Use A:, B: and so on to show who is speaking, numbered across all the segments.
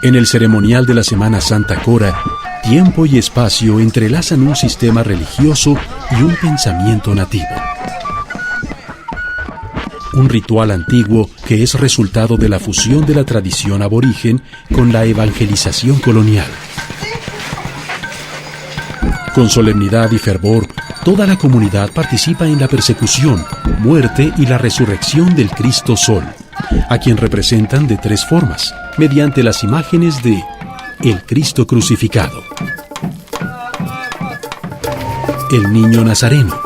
A: En el ceremonial de la Semana Santa Cora, tiempo y espacio entrelazan un sistema religioso y un pensamiento nativo. Un ritual antiguo que es resultado de la fusión de la tradición aborigen con la evangelización colonial. Con solemnidad y fervor, toda la comunidad participa en la persecución, muerte y la resurrección del Cristo Sol, a quien representan de tres formas, mediante las imágenes de el Cristo crucificado, el niño Nazareno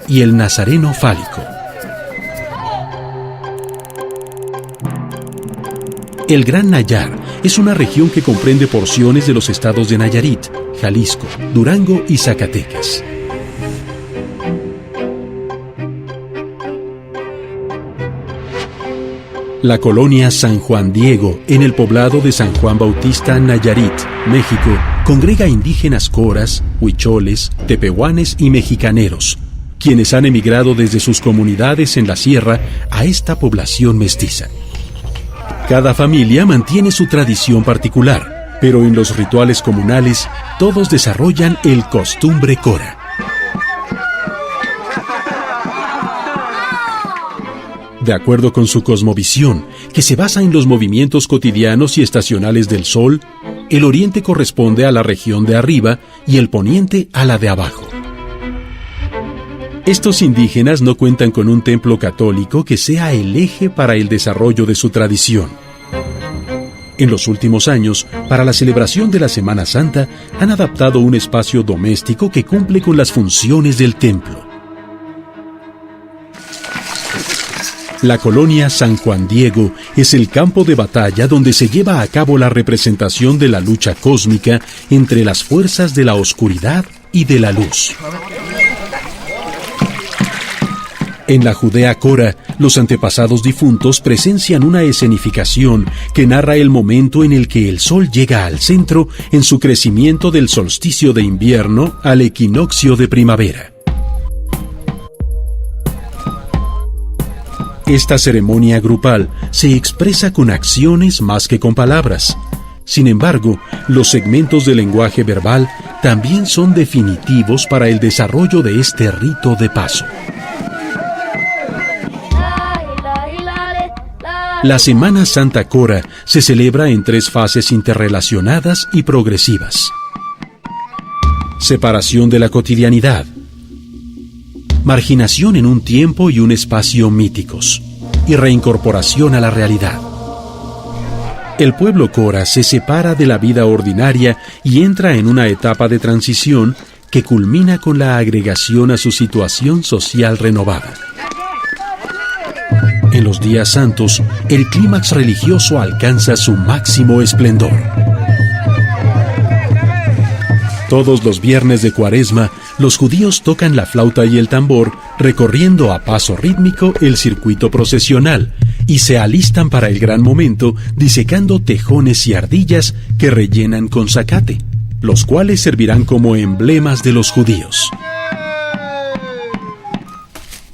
A: y el Nazareno fálico. El Gran Nayar es una región que comprende porciones de los estados de Nayarit, Jalisco, Durango y Zacatecas. La colonia San Juan Diego, en el poblado de San Juan Bautista, Nayarit, México, congrega indígenas coras, huicholes, tepehuanes y mexicaneros, quienes han emigrado desde sus comunidades en la sierra a esta población mestiza. Cada familia mantiene su tradición particular, pero en los rituales comunales todos desarrollan el costumbre cora. De acuerdo con su cosmovisión, que se basa en los movimientos cotidianos y estacionales del sol, el oriente corresponde a la región de arriba y el poniente a la de abajo. Estos indígenas no cuentan con un templo católico que sea el eje para el desarrollo de su tradición. En los últimos años, para la celebración de la Semana Santa, han adaptado un espacio doméstico que cumple con las funciones del templo. La colonia San Juan Diego es el campo de batalla donde se lleva a cabo la representación de la lucha cósmica entre las fuerzas de la oscuridad y de la luz. En la Judea Cora, los antepasados difuntos presencian una escenificación que narra el momento en el que el sol llega al centro en su crecimiento del solsticio de invierno al equinoccio de primavera. Esta ceremonia grupal se expresa con acciones más que con palabras. Sin embargo, los segmentos del lenguaje verbal también son definitivos para el desarrollo de este rito de paso. La Semana Santa Cora se celebra en tres fases interrelacionadas y progresivas. Separación de la cotidianidad. Marginación en un tiempo y un espacio míticos. Y reincorporación a la realidad. El pueblo cora se separa de la vida ordinaria y entra en una etapa de transición que culmina con la agregación a su situación social renovada. En los días santos, el clímax religioso alcanza su máximo esplendor. Todos los viernes de Cuaresma, los judíos tocan la flauta y el tambor, recorriendo a paso rítmico el circuito procesional, y se alistan para el gran momento disecando tejones y ardillas que rellenan con zacate, los cuales servirán como emblemas de los judíos.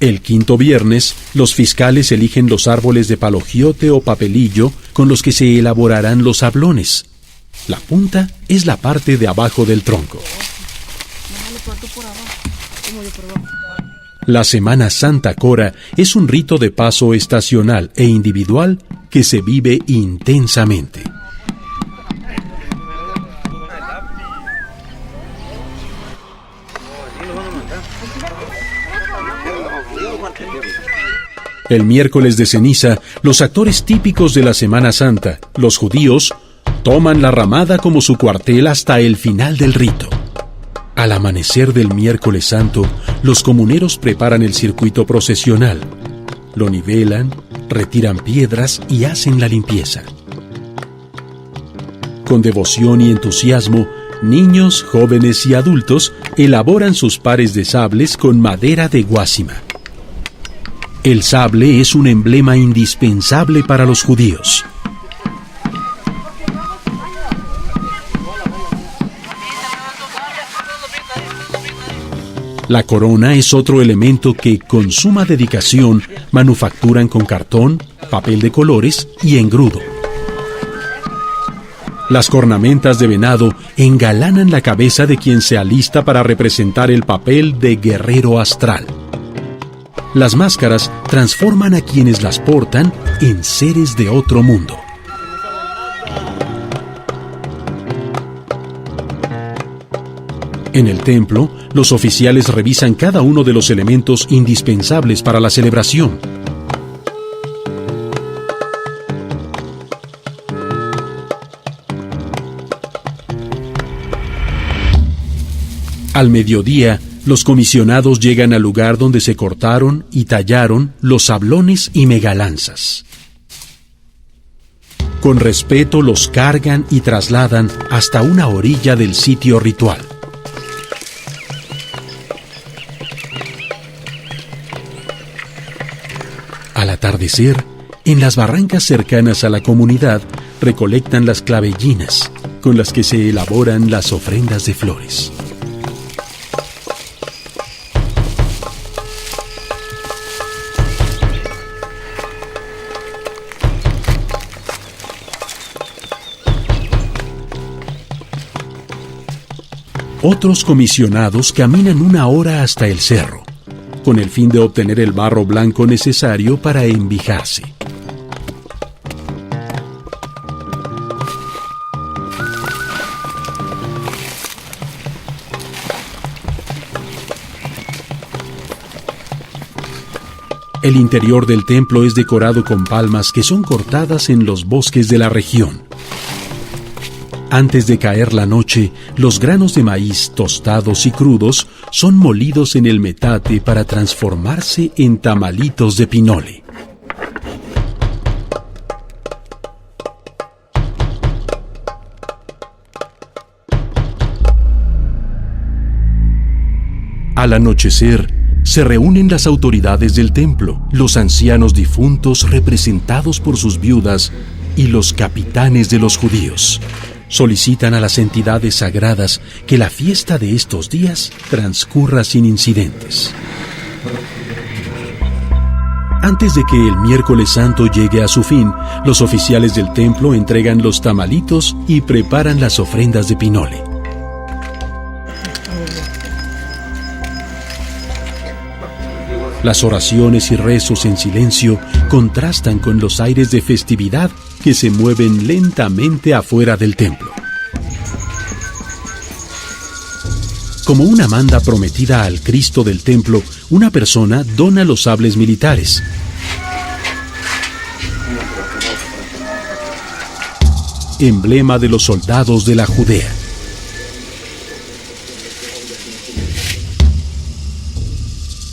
A: El quinto viernes, los fiscales eligen los árboles de palogiote o papelillo con los que se elaborarán los hablones. La punta es la parte de abajo del tronco. La Semana Santa Cora es un rito de paso estacional e individual que se vive intensamente. El miércoles de ceniza, los actores típicos de la Semana Santa, los judíos, toman la ramada como su cuartel hasta el final del rito. Al amanecer del miércoles santo, los comuneros preparan el circuito procesional, lo nivelan, retiran piedras y hacen la limpieza. Con devoción y entusiasmo, niños, jóvenes y adultos elaboran sus pares de sables con madera de guásima. El sable es un emblema indispensable para los judíos. La corona es otro elemento que, con suma dedicación, manufacturan con cartón, papel de colores y engrudo. Las cornamentas de venado engalanan la cabeza de quien se alista para representar el papel de guerrero astral. Las máscaras transforman a quienes las portan en seres de otro mundo. En el templo, los oficiales revisan cada uno de los elementos indispensables para la celebración. Al mediodía, los comisionados llegan al lugar donde se cortaron y tallaron los sablones y megalanzas. Con respeto los cargan y trasladan hasta una orilla del sitio ritual. Al atardecer, en las barrancas cercanas a la comunidad, recolectan las clavellinas, con las que se elaboran las ofrendas de flores. Otros comisionados caminan 1 hora hasta el cerro, con el fin de obtener el barro blanco necesario para envijarse. El interior del templo es decorado con palmas que son cortadas en los bosques de la región. Antes de caer la noche, los granos de maíz tostados y crudos son molidos en el metate para transformarse en tamalitos de pinole. Al anochecer, se reúnen las autoridades del templo, los ancianos difuntos representados por sus viudas y los capitanes de los judíos. Solicitan a las entidades sagradas que la fiesta de estos días transcurra sin incidentes. Antes de que el miércoles santo llegue a su fin, los oficiales del templo entregan los tamalitos y preparan las ofrendas de pinole. Las oraciones y rezos en silencio contrastan con los aires de festividad que se mueven lentamente afuera del templo. Como una manda prometida al Cristo del templo, una persona dona los sables militares. Emblema de los soldados de la Judea.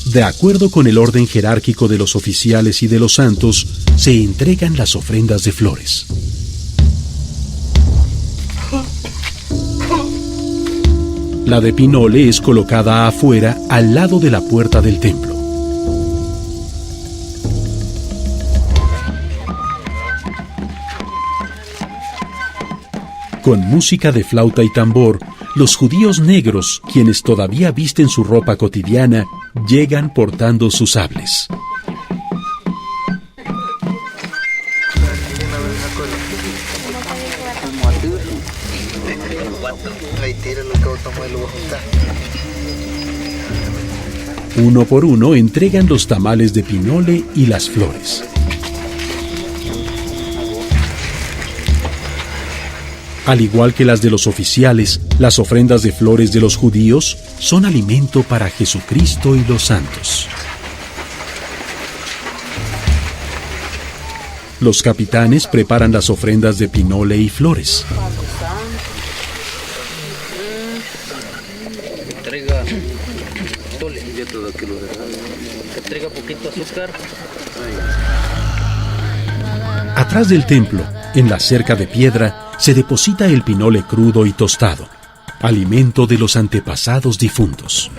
A: De acuerdo con el orden jerárquico de los oficiales y de los santos, se entregan las ofrendas de flores. La de pinole es colocada afuera, al lado de la puerta del templo. Con música de flauta y tambor, los judíos negros, quienes todavía visten su ropa cotidiana, llegan portando sus sables. Uno por uno entregan los tamales de pinole y las flores. Al igual que las de los oficiales, las ofrendas de flores de los judíos son alimento para Jesucristo y los santos. Los capitanes preparan las ofrendas de pinole y flores. Atrás del templo, en la cerca de piedra, se deposita el pinole crudo y tostado, alimento de los antepasados difuntos.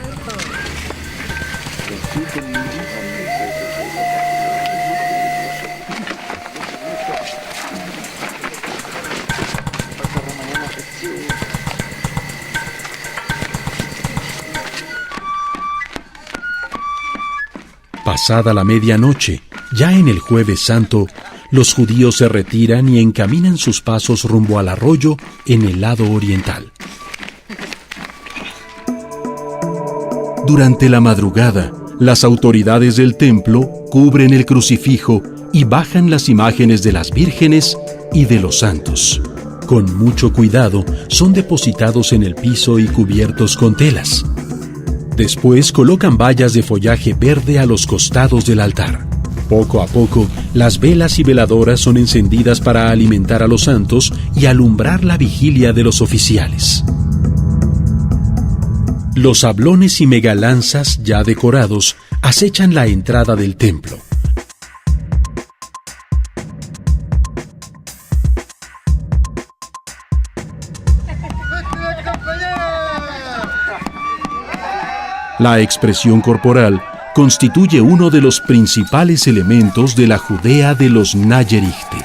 A: Pasada la medianoche, ya en el Jueves Santo, los judíos se retiran y encaminan sus pasos rumbo al arroyo en el lado oriental. Durante la madrugada, las autoridades del templo cubren el crucifijo y bajan las imágenes de las vírgenes y de los santos. Con mucho cuidado, son depositados en el piso y cubiertos con telas. Después colocan vallas de follaje verde a los costados del altar. Poco a poco, las velas y veladoras son encendidas para alimentar a los santos y alumbrar la vigilia de los oficiales. Los sablones y megalanzas, ya decorados, acechan la entrada del templo. La expresión corporal constituye uno de los principales elementos de la Judea de los Nayerichte.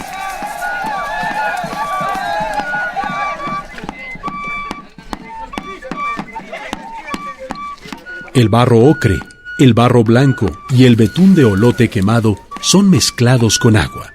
A: El barro ocre, el barro blanco y el betún de olote quemado son mezclados con agua.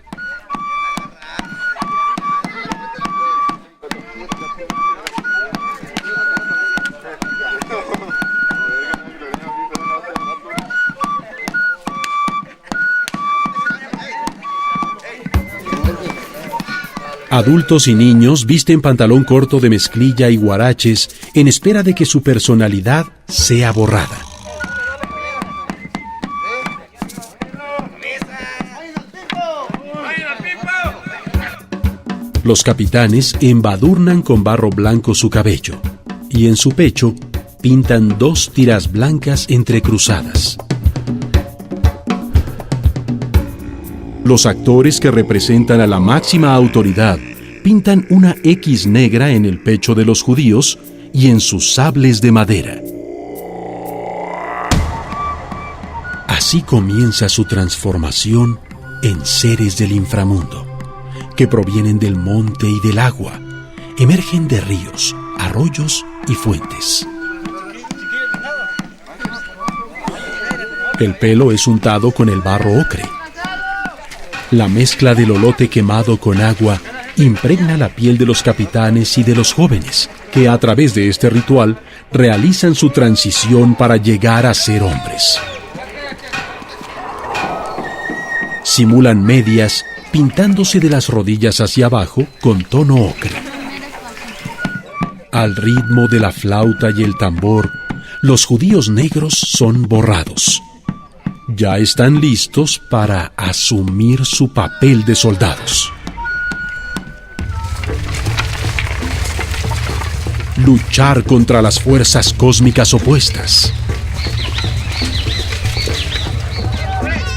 A: Adultos y niños visten pantalón corto de mezclilla y huaraches en espera de que su personalidad sea borrada. Los capitanes embadurnan con barro blanco su cabello y en su pecho pintan 2 tiras blancas entrecruzadas. Los actores que representan a la máxima autoridad pintan una X negra en el pecho de los judíos y en sus sables de madera. Así comienza su transformación en seres del inframundo, que provienen del monte y del agua, emergen de ríos, arroyos y fuentes. El pelo es untado con el barro ocre. La mezcla del olote quemado con agua impregna la piel de los capitanes y de los jóvenes, que a través de este ritual realizan su transición para llegar a ser hombres. Simulan medias, pintándose de las rodillas hacia abajo con tono ocre. Al ritmo de la flauta y el tambor, los judíos negros son borrados. Ya están listos para asumir su papel de soldados. Luchar contra las fuerzas cósmicas opuestas.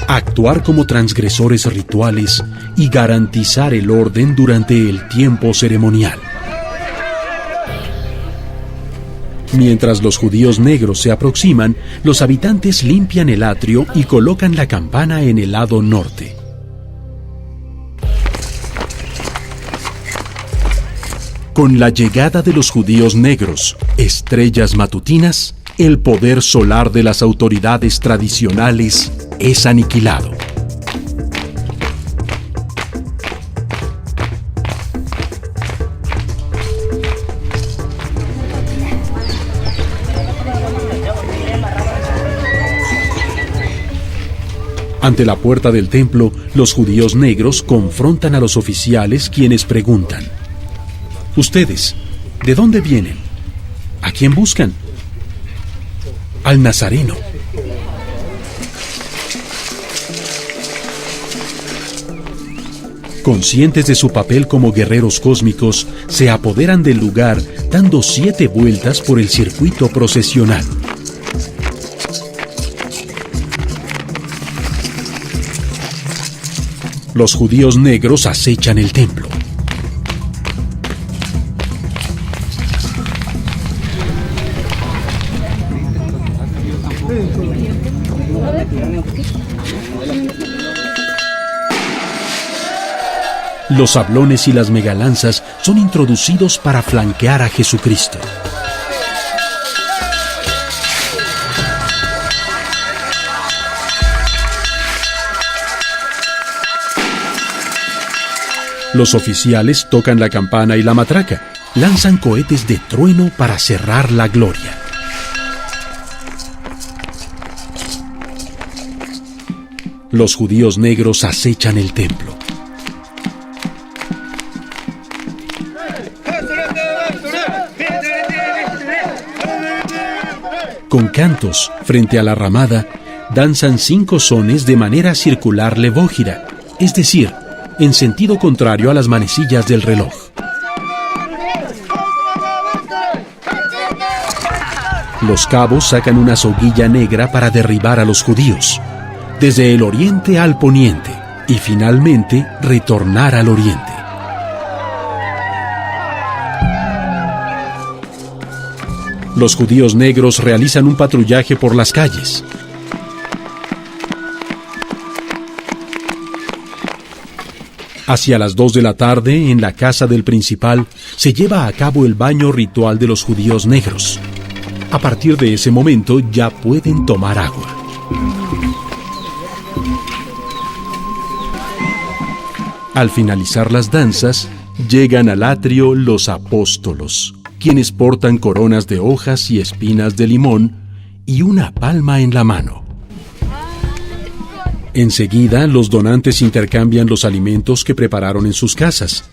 A: Actuar como transgresores rituales y garantizar el orden durante el tiempo ceremonial. Mientras los judíos negros se aproximan, los habitantes limpian el atrio y colocan la campana en el lado norte. Con la llegada de los judíos negros, estrellas matutinas, el poder solar de las autoridades tradicionales es aniquilado. Ante la puerta del templo, los judíos negros confrontan a los oficiales, quienes preguntan: «Ustedes, ¿de dónde vienen? ¿A quién buscan?» «Al Nazareno». Conscientes de su papel como guerreros cósmicos, se apoderan del lugar, dando 7 vueltas por el circuito procesional. Los judíos negros acechan el templo. Los sablones y las megalanzas son introducidos para flanquear a Jesucristo. Los oficiales tocan la campana y la matraca, lanzan cohetes de trueno para cerrar la gloria. Los judíos negros acechan el templo. Con cantos, frente a la ramada, danzan 5 sones de manera circular levógira, es decir, en sentido contrario a las manecillas del reloj. Los cabos sacan una soguilla negra para derribar a los judíos, desde el oriente al poniente, y finalmente retornar al oriente. Los judíos negros realizan un patrullaje por las calles. Hacia las 2 de la tarde, en la casa del principal, se lleva a cabo el baño ritual de los judíos negros. A partir de ese momento ya pueden tomar agua. Al finalizar las danzas, llegan al atrio los apóstolos, quienes portan coronas de hojas y espinas de limón y una palma en la mano. Enseguida, los donantes intercambian los alimentos que prepararon en sus casas,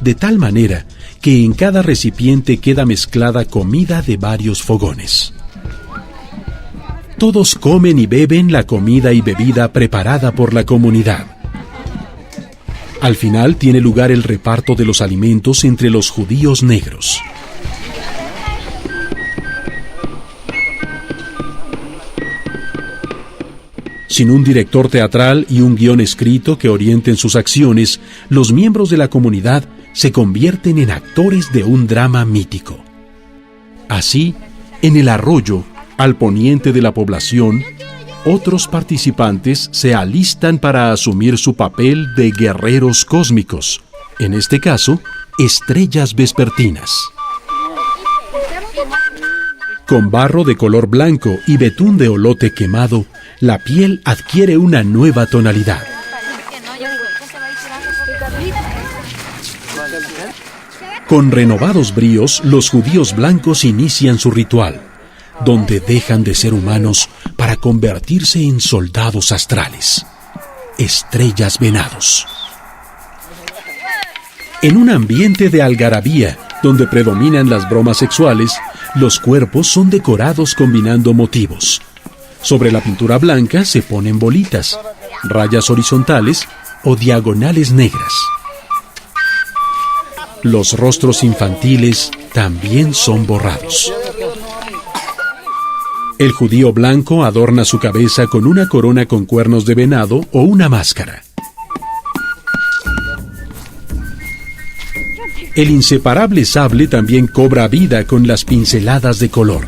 A: de tal manera que en cada recipiente queda mezclada comida de varios fogones. Todos comen y beben la comida y bebida preparada por la comunidad. Al final tiene lugar el reparto de los alimentos entre los judíos negros. Sin un director teatral y un guión escrito que orienten sus acciones, los miembros de la comunidad se convierten en actores de un drama mítico. Así, en el arroyo, al poniente de la población, otros participantes se alistan para asumir su papel de guerreros cósmicos, en este caso, estrellas vespertinas. Con barro de color blanco y betún de olote quemado, la piel adquiere una nueva tonalidad. Con renovados bríos, los judíos blancos inician su ritual, donde dejan de ser humanos para convertirse en soldados astrales, estrellas venados. En un ambiente de algarabía, donde predominan las bromas sexuales, los cuerpos son decorados combinando motivos. Sobre la pintura blanca se ponen bolitas, rayas horizontales o diagonales negras. Los rostros infantiles también son borrados. El judío blanco adorna su cabeza con una corona con cuernos de venado o una máscara. El inseparable sable también cobra vida con las pinceladas de color.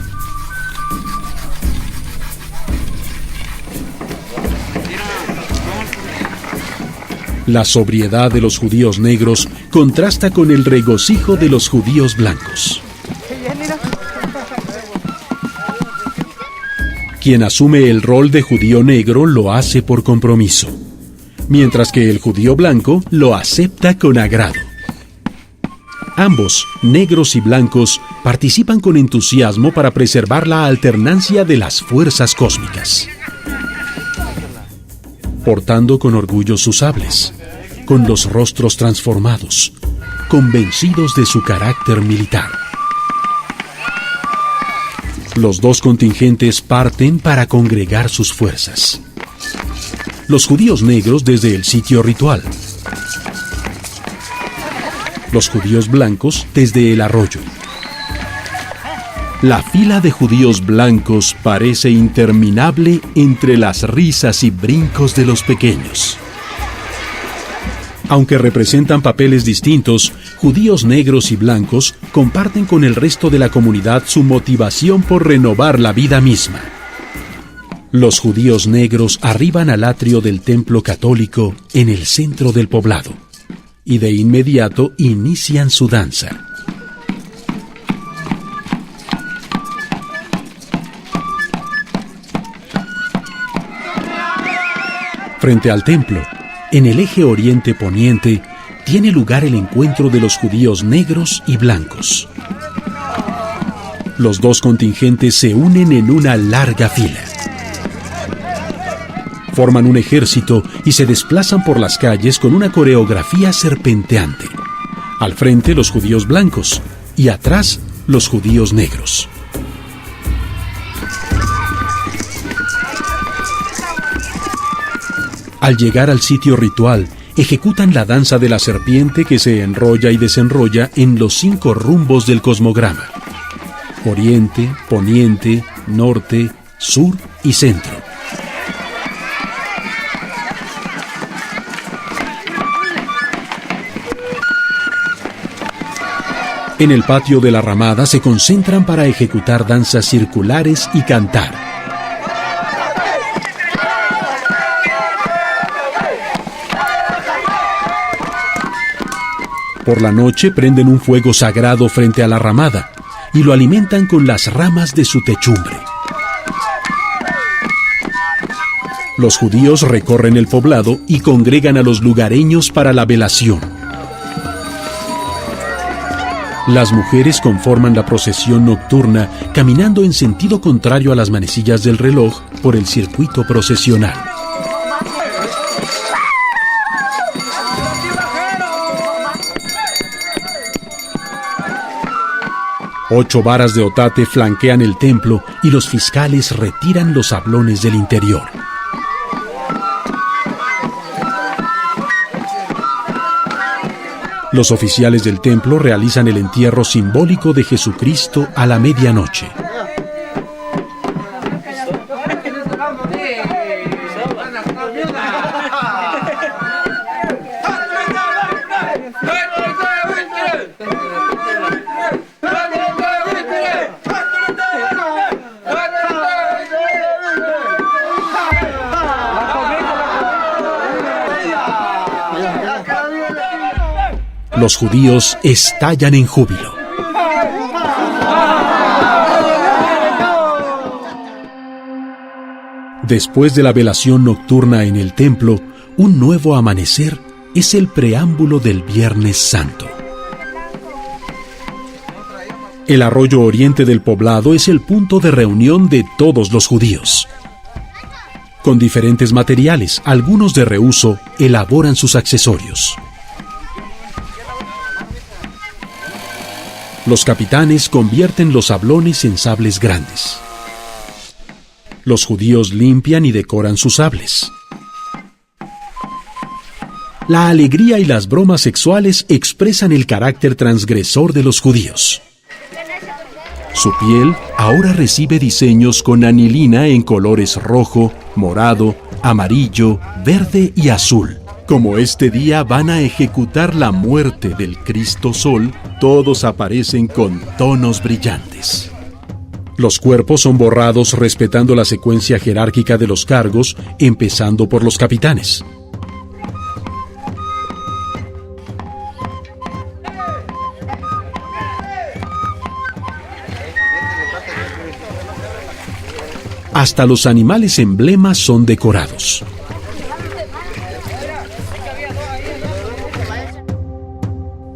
A: La sobriedad de los judíos negros contrasta con el regocijo de los judíos blancos. Quien asume el rol de judío negro lo hace por compromiso, mientras que el judío blanco lo acepta con agrado. Ambos, negros y blancos, participan con entusiasmo para preservar la alternancia de las fuerzas cósmicas. Portando con orgullo sus sables, con los rostros transformados, convencidos de su carácter militar. Los dos contingentes parten para congregar sus fuerzas. Los judíos negros desde el sitio ritual. Los judíos blancos desde el arroyo. La fila de judíos blancos parece interminable entre las risas y brincos de los pequeños. Aunque representan papeles distintos, judíos negros y blancos comparten con el resto de la comunidad su motivación por renovar la vida misma. Los judíos negros arriban al atrio del templo católico en el centro del poblado y de inmediato inician su danza. Frente al templo, en el eje oriente-poniente, tiene lugar el encuentro de los judíos negros y blancos. Los dos contingentes se unen en una larga fila. Forman un ejército y se desplazan por las calles con una coreografía serpenteante. Al frente los judíos blancos y atrás los judíos negros. Al llegar al sitio ritual, ejecutan la danza de la serpiente que se enrolla y desenrolla en los 5 rumbos del cosmograma: Oriente, Poniente, Norte, Sur y Centro. En el patio de la ramada se concentran para ejecutar danzas circulares y cantar. Por la noche prenden un fuego sagrado frente a la ramada y lo alimentan con las ramas de su techumbre. Los judíos recorren el poblado y congregan a los lugareños para la velación. Las mujeres conforman la procesión nocturna, caminando en sentido contrario a las manecillas del reloj por el circuito procesional. Ocho varas de otate flanquean el templo y los fiscales retiran los sablones del interior. Los oficiales del templo realizan el entierro simbólico de Jesucristo a la medianoche. Los judíos estallan en júbilo. Después de la velación nocturna en el templo, un nuevo amanecer es el preámbulo del Viernes Santo. El arroyo oriente del poblado es el punto de reunión de todos los judíos. Con diferentes materiales, algunos de reuso, elaboran sus accesorios. Los capitanes convierten los sablones en sables grandes. Los judíos limpian y decoran sus sables. La alegría y las bromas sexuales expresan el carácter transgresor de los judíos. Su piel ahora recibe diseños con anilina en colores rojo, morado, amarillo, verde y azul. Como este día van a ejecutar la muerte del Cristo Sol, todos aparecen con tonos brillantes. Los cuerpos son borrados respetando la secuencia jerárquica de los cargos, empezando por los capitanes. Hasta los animales emblemas son decorados.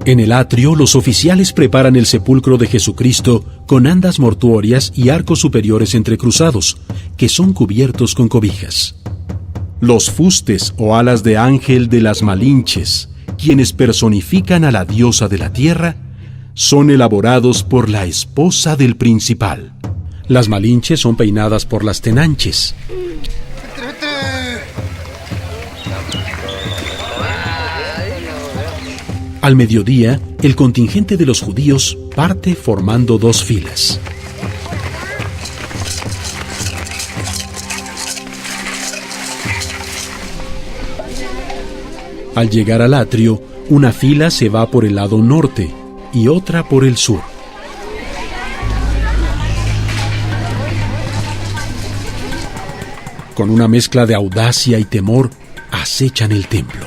A: En el atrio, los oficiales preparan el sepulcro de Jesucristo con andas mortuorias y arcos superiores entrecruzados, que son cubiertos con cobijas. Los fustes o alas de ángel de las Malinches, quienes personifican a la diosa de la tierra, son elaborados por la esposa del principal. Las Malinches son peinadas por las Tenanches. Al mediodía, el contingente de los judíos parte formando 2 filas. Al llegar al atrio, una fila se va por el lado norte y otra por el sur. Con una mezcla de audacia y temor, acechan el templo.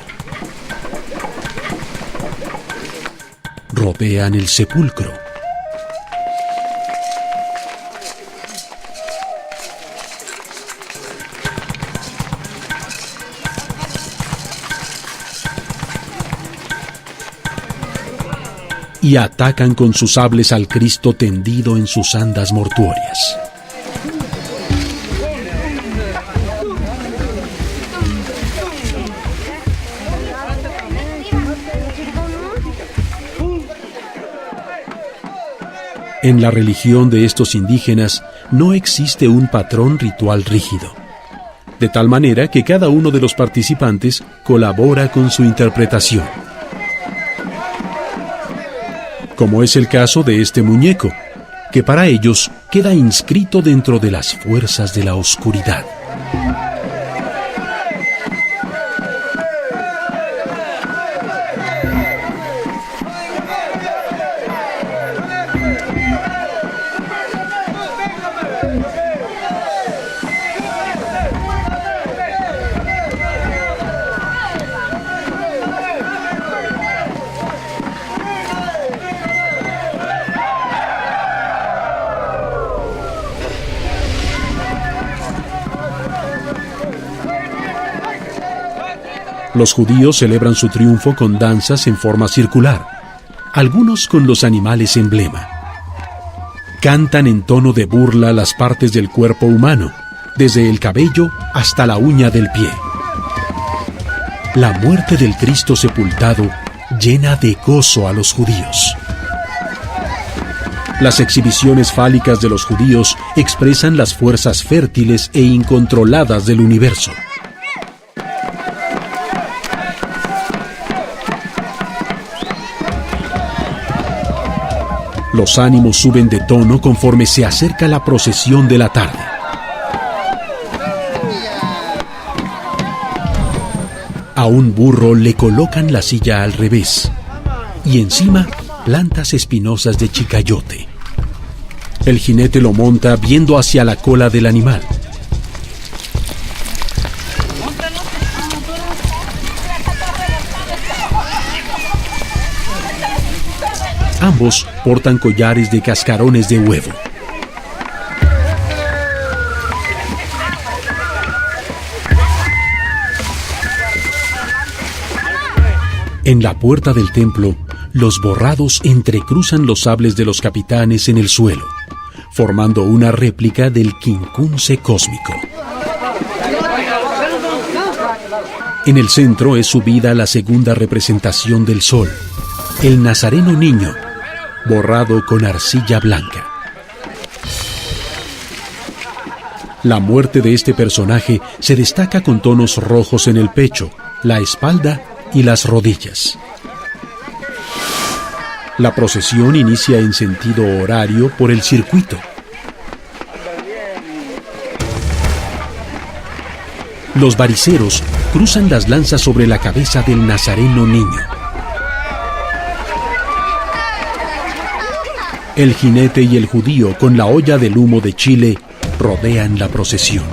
A: Rodean el sepulcro. y atacan con sus sables al Cristo tendido en sus andas mortuorias. En la religión de estos indígenas no existe un patrón ritual rígido, de tal manera que cada uno de los participantes colabora con su interpretación. Como es el caso de este muñeco, que para ellos queda inscrito dentro de las fuerzas de la oscuridad. Los judíos celebran su triunfo con danzas en forma circular, algunos con los animales emblema. Cantan en tono de burla las partes del cuerpo humano, desde el cabello hasta la uña del pie. La muerte del Cristo sepultado llena de gozo a los judíos. Las exhibiciones fálicas de los judíos expresan las fuerzas fértiles e incontroladas del universo. Los ánimos suben de tono conforme se acerca la procesión de la tarde. A un burro le colocan la silla al revés y encima plantas espinosas de chicayote. El jinete lo monta viendo hacia la cola del animal. Ambos portan collares de cascarones de huevo. En la puerta del templo, los borrados entrecruzan los sables de los capitanes en el suelo, formando una réplica del quincunce cósmico. En el centro es subida la segunda representación del sol, el Nazareno Niño, borrado con arcilla blanca. La muerte de este personaje se destaca con tonos rojos en el pecho, la espalda y las rodillas. La procesión inicia en sentido horario por el circuito. Los variceros cruzan las lanzas sobre la cabeza del Nazareno Niño. El jinete y el judío con la olla del humo de Chile rodean la procesión.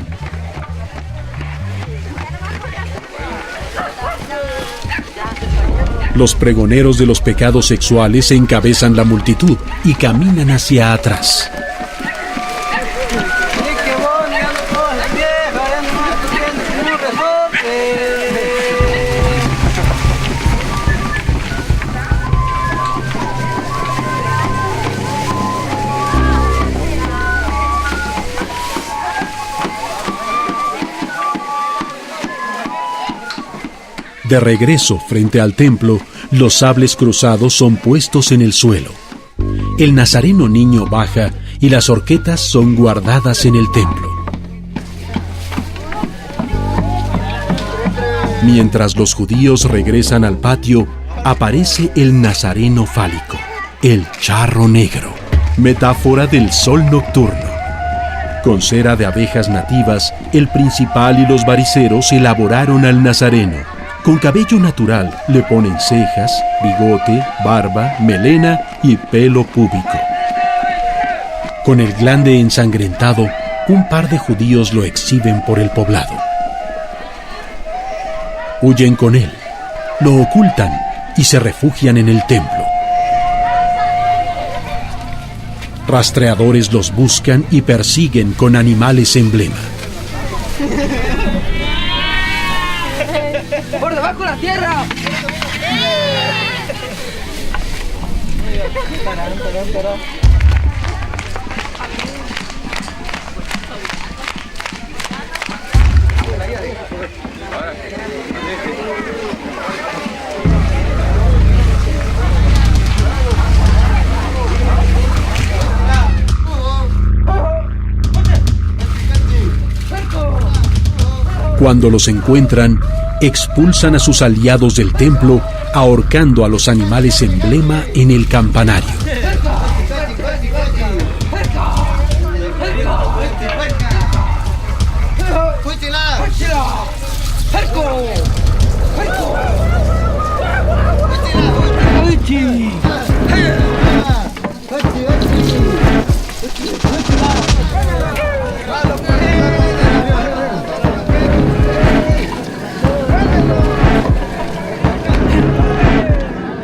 A: Los pregoneros de los pecados sexuales encabezan la multitud y caminan hacia atrás. De regreso frente al templo, los sables cruzados son puestos en el suelo. El Nazareno Niño baja y las horquetas son guardadas en el templo. Mientras los judíos regresan al patio, aparece el Nazareno fálico, el charro negro, metáfora del sol nocturno. Con cera de abejas nativas, el principal y los variceros elaboraron al Nazareno. Con cabello natural le ponen cejas, bigote, barba, melena y pelo púbico. Con el glande ensangrentado, un par de judíos lo exhiben por el poblado. Huyen con él, lo ocultan y se refugian en el templo. Rastreadores los buscan y persiguen con animales emblema.
B: ¡Por debajo de la tierra!
A: Cuando los encuentran, expulsan a sus aliados del templo, ahorcando a los animales emblema en el campanario.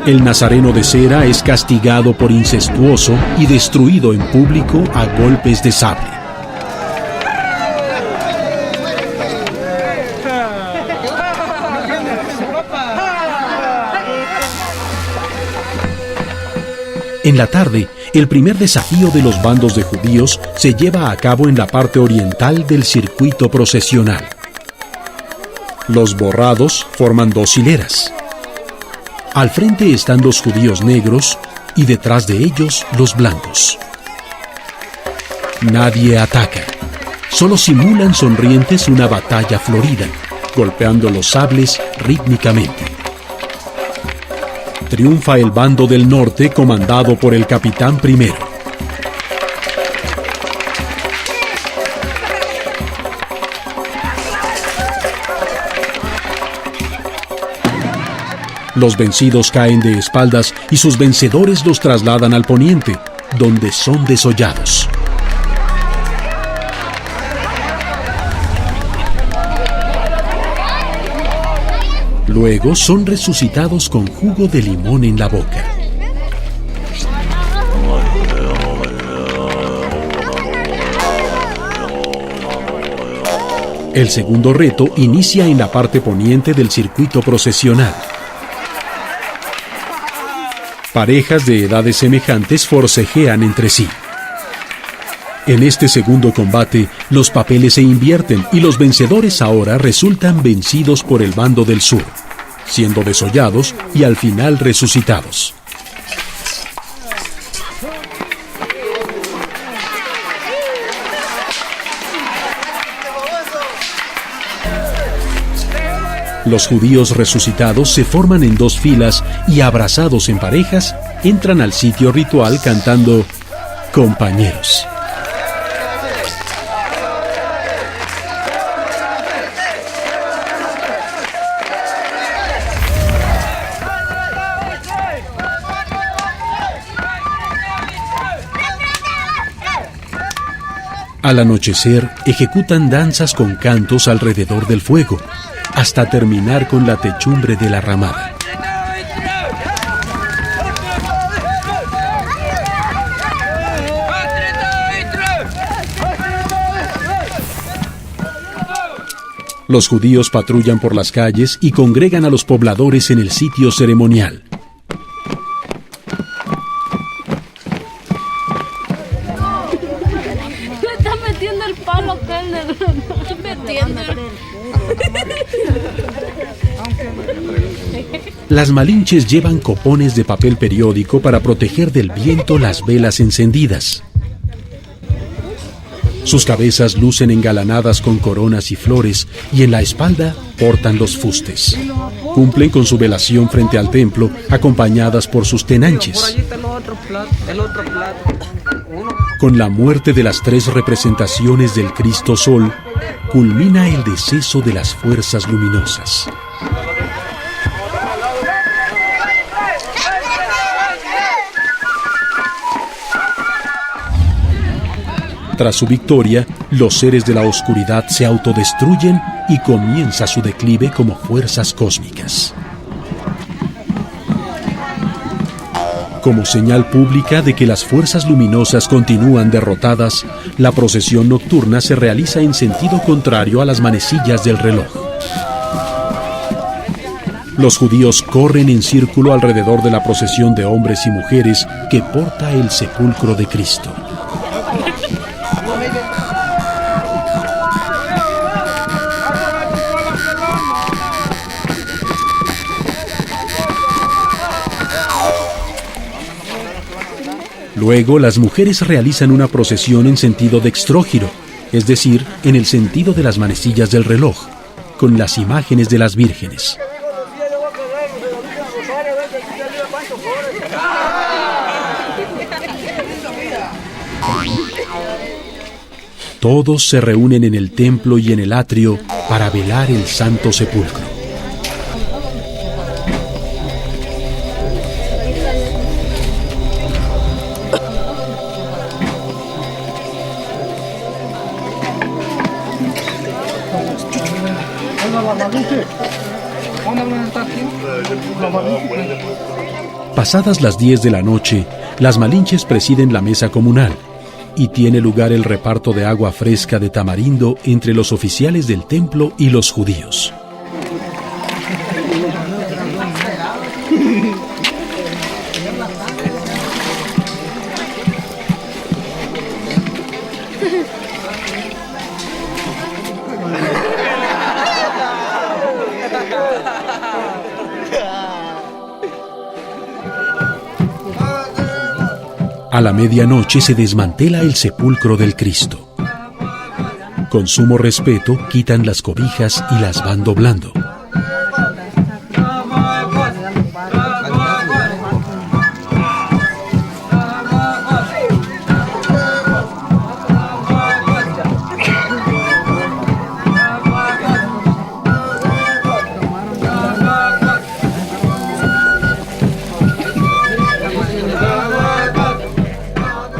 A: El nazareno de cera es castigado por incestuoso y destruido en público a golpes de sable. En la tarde, el primer desafío de los bandos de judíos se lleva a cabo en la parte oriental del circuito procesional. Los borrados forman dos hileras. Al frente están los judíos negros y detrás de ellos los blancos. Nadie ataca, solo simulan sonrientes una batalla florida, golpeando los sables rítmicamente. Triunfa el bando del norte comandado por el capitán primero. Los vencidos caen de espaldas y sus vencedores los trasladan al poniente, donde son desollados. Luego son resucitados con jugo de limón en la boca. El segundo reto inicia en la parte poniente del circuito procesional. Parejas de edades semejantes forcejean entre sí. En este segundo combate, los papeles se invierten y los vencedores ahora resultan vencidos por el bando del sur, siendo desollados y al final resucitados. Los judíos resucitados se forman en dos filas y, abrazados en parejas, entran al sitio ritual cantando "Compañeros". Al anochecer, ejecutan danzas con cantos alrededor del fuego, hasta terminar con la techumbre de la ramada. Los judíos patrullan por las calles y congregan a los pobladores en el sitio ceremonial.
B: Le está metiendo el palo que él le está metiendo.
A: Las malinches llevan copones de papel periódico para proteger del viento las velas encendidas. Sus cabezas lucen engalanadas con coronas y flores y en la espalda portan los fustes. Cumplen con su velación frente al templo, acompañadas por sus tenanches. Con la muerte de las tres representaciones del Cristo Sol, culmina el deceso de las fuerzas luminosas. Tras su victoria, los seres de la oscuridad se autodestruyen y comienza su declive como fuerzas cósmicas. Como señal pública de que las fuerzas luminosas continúan derrotadas, la procesión nocturna se realiza en sentido contrario a las manecillas del reloj. Los judíos corren en círculo alrededor de la procesión de hombres y mujeres que porta el sepulcro de Cristo. Luego, las mujeres realizan una procesión en sentido dextrógiro, es decir, en el sentido de las manecillas del reloj, con las imágenes de las vírgenes. Todos se reúnen en el templo y en el atrio para velar el Santo Sepulcro. Pasadas las 10 de la noche, las malinches presiden la mesa comunal y tiene lugar el reparto de agua fresca de tamarindo entre los oficiales del templo y los judíos. A la medianoche se desmantela el sepulcro del Cristo. Con sumo respeto quitan las cobijas y las van doblando.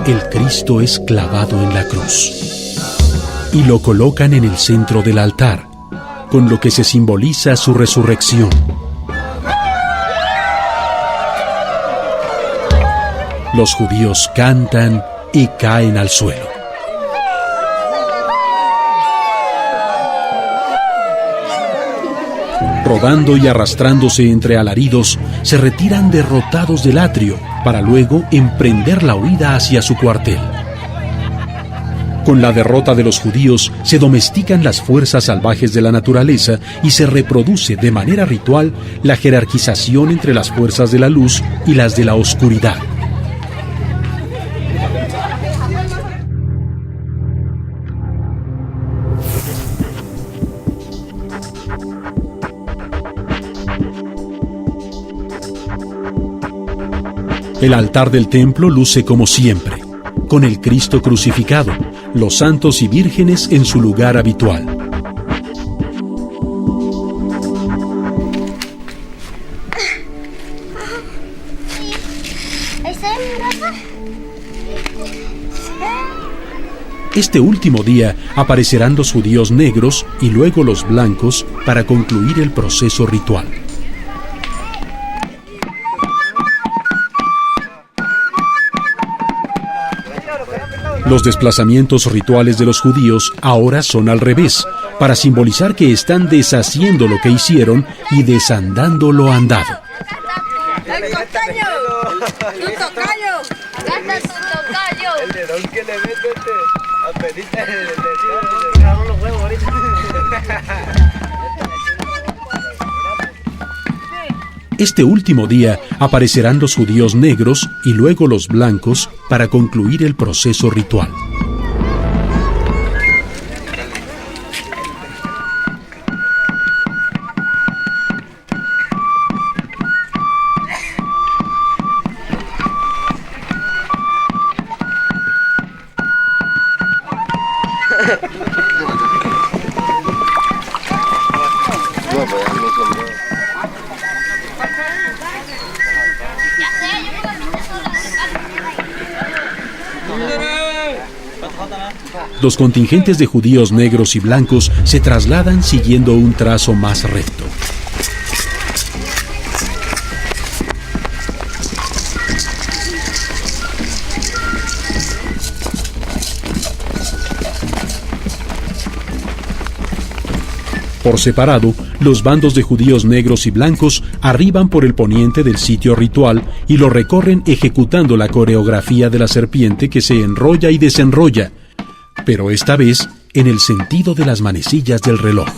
A: El Cristo es clavado en la cruz y lo colocan en el centro del altar, con lo que se simboliza su resurrección. Los judíos cantan y caen al suelo. Rodando y arrastrándose entre alaridos, se retiran derrotados del atrio para luego emprender la huida hacia su cuartel. Con la derrota de los judíos, se domestican las fuerzas salvajes de la naturaleza y se reproduce de manera ritual la jerarquización entre las fuerzas de la luz y las de la oscuridad. El altar del templo luce como siempre, con el Cristo crucificado, los santos y vírgenes en su lugar habitual. Este último día aparecerán los judíos negros y luego los blancos para concluir el proceso ritual. Los desplazamientos rituales de los judíos ahora son al revés, para simbolizar que están deshaciendo lo que hicieron y desandando lo andado.
C: ¡El costeño! ¡Tu tocayo! ¡Gasta tu tocayo! El dedón que le mete a pedita le tiraron los huevos ahorita.
A: Este último día aparecerán los judíos negros y luego los blancos para concluir el proceso ritual. Los contingentes de judíos negros y blancos se trasladan siguiendo un trazo más recto. Por separado, los bandos de judíos negros y blancos arriban por el poniente del sitio ritual y lo recorren ejecutando la coreografía de la serpiente que se enrolla y desenrolla, pero esta vez en el sentido de las manecillas del reloj.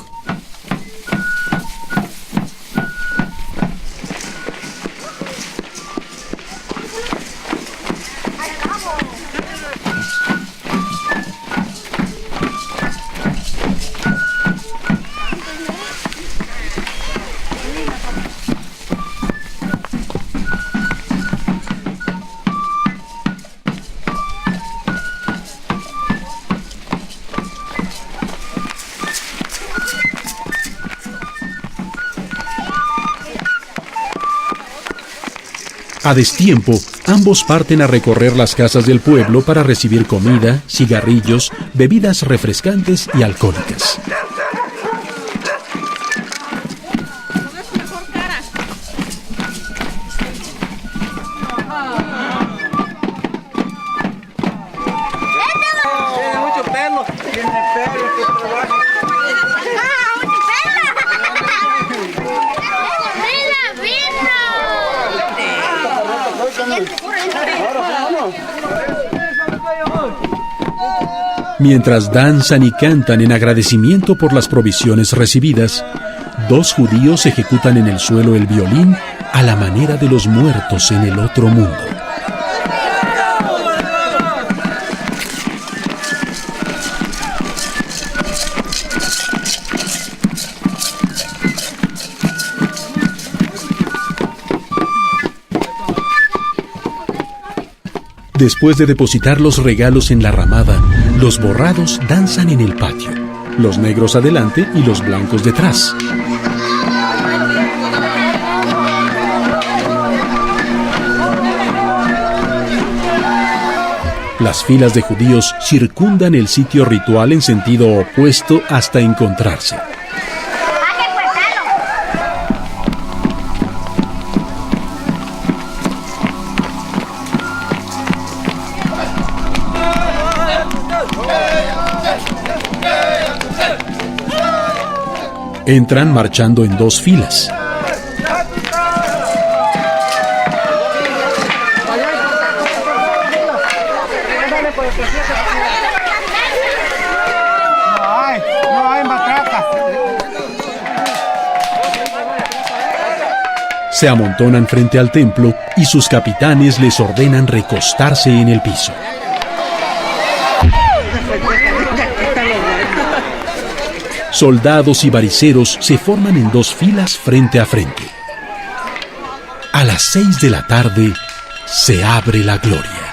A: A destiempo, ambos parten a recorrer las casas del pueblo para recibir comida, cigarrillos, bebidas refrescantes y alcohólicas. Mientras danzan y cantan en agradecimiento por las provisiones recibidas, dos judíos ejecutan en el suelo el violín a la manera de los muertos en el otro mundo. Después de depositar los regalos en la ramada, los borrados danzan en el patio, los negros adelante y los blancos detrás. Las filas de judíos circundan el sitio ritual en sentido opuesto hasta encontrarse. Entran marchando en dos filas.
D: No hay matracas.
A: Se amontonan frente al templo y sus capitanes les ordenan recostarse en el piso. Soldados y bariceros se forman en dos filas frente a frente. A las 6 de la tarde se abre la gloria.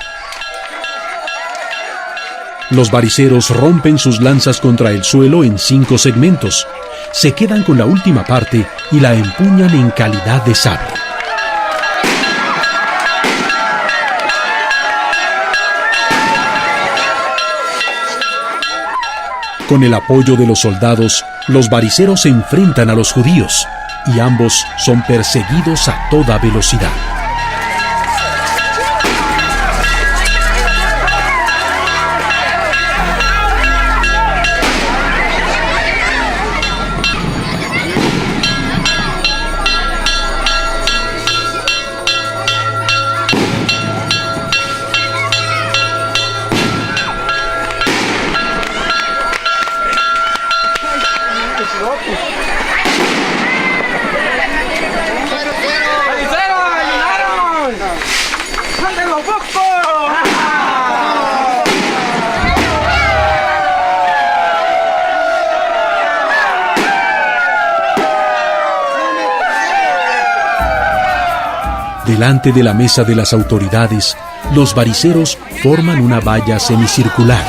A: Los bariceros rompen sus lanzas contra el suelo en 5 segmentos, se quedan con la última parte y la empuñan en calidad de sable. Con el apoyo de los soldados, los bariceros se enfrentan a los judíos y ambos son perseguidos a toda velocidad. Delante de la mesa de las autoridades, los bariceros forman una valla semicircular,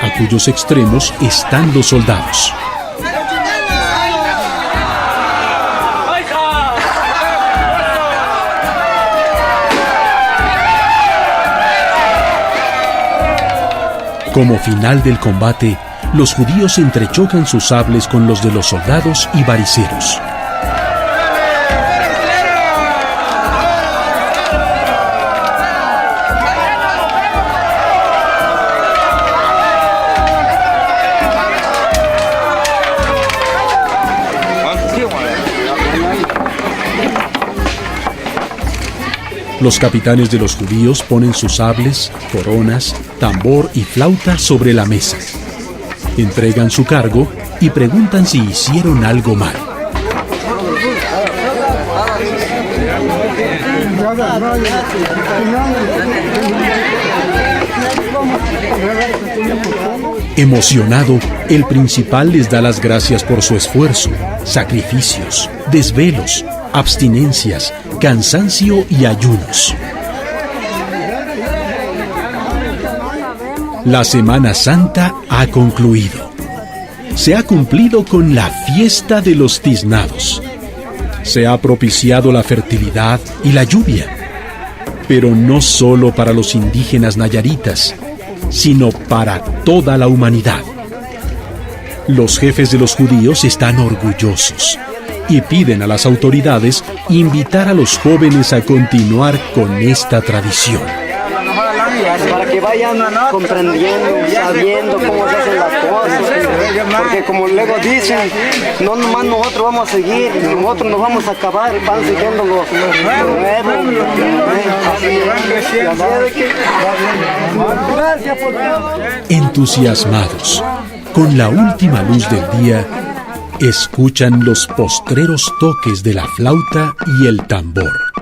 A: a cuyos extremos están los soldados. Como final del combate, los judíos entrechocan sus sables con los de los soldados y bariceros. Los capitanes de los judíos ponen sus sables, coronas, tambor y flauta sobre la mesa. Entregan su cargo y preguntan si hicieron algo mal. Emocionado, el principal les da las gracias por su esfuerzo, sacrificios, desvelos, abstinencias, cansancio y ayunos. La Semana Santa ha concluido. Se ha cumplido con la fiesta de los tiznados. Se ha propiciado la fertilidad y la lluvia. Pero no solo para los indígenas nayaritas, sino para toda la humanidad. Los jefes de los judíos están orgullosos y piden a las autoridades invitar a los jóvenes a continuar con esta tradición.
E: Para que vayan comprendiendo, sabiendo cómo se hacen las cosas, porque como luego dicen, no nomás nosotros vamos a seguir, nosotros nos vamos a acabar, van siguiendo los nuevos.
A: Entusiasmados, con la última luz del día, escuchan los postreros toques de la flauta y el tambor.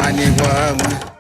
F: Khani gwa